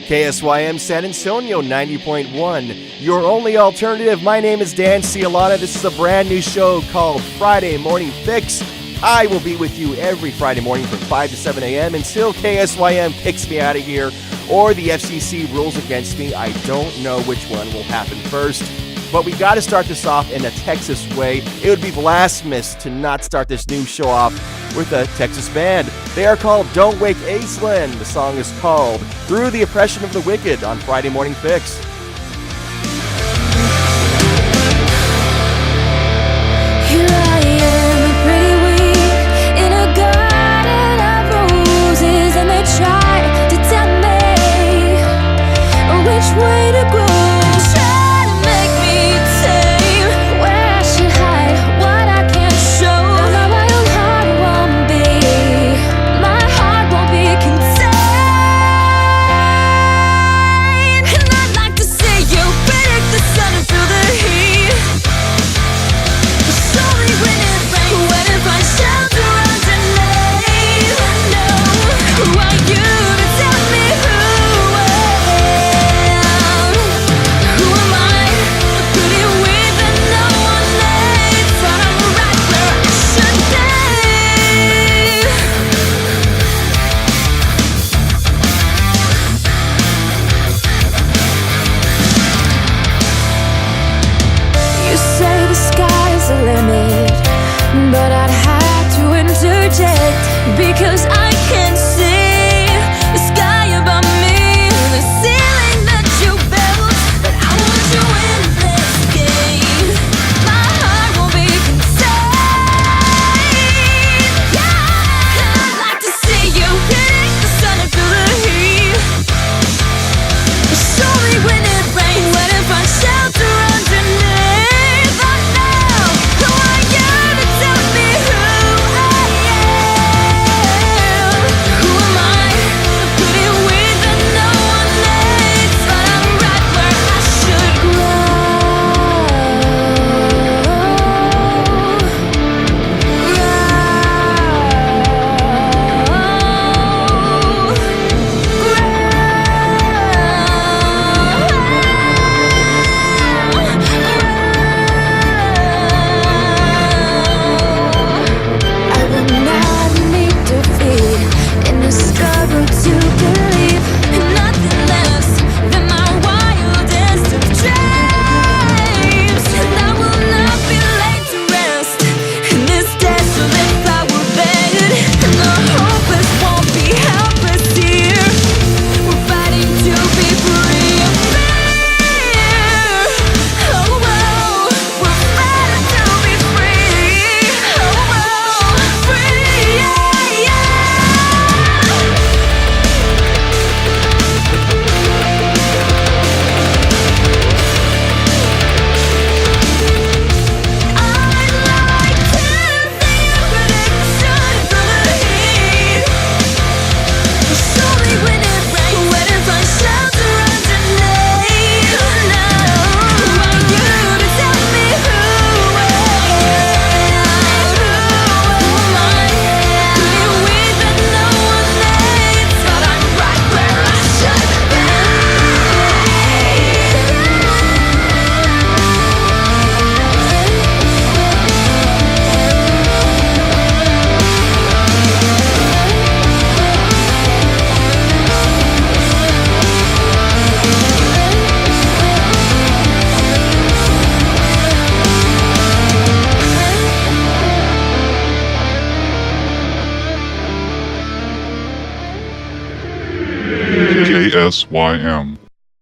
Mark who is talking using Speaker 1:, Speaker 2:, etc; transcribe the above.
Speaker 1: KSYM San Antonio 90.1, your only alternative. My name is Dan Cialana. This is a brand new show called Friday Morning Fix. I will be with you every Friday morning from 5 to 7 a.m. until KSYM kicks me out of here or the FCC rules against me. I don't know which one will happen first. But we got to start this off in a Texas way. It would be blasphemous to not start this new show off with a Texas band. They are called Don't Wake Aislin. The song is called Through the Oppression of the Wicked on Friday Morning Fix.
Speaker 2: Here I am, a pretty weed in a garden of roses, and they try to tell me which way to go. But I'd have to interject because I can't see the sky above me, the ceiling that you built. But I want you in this game. My heart won't be contained. Yeah, I'd like to see you hit the sun and feel the heat. Show me when it rains, when it finds shelter underneath.
Speaker 3: KSYM.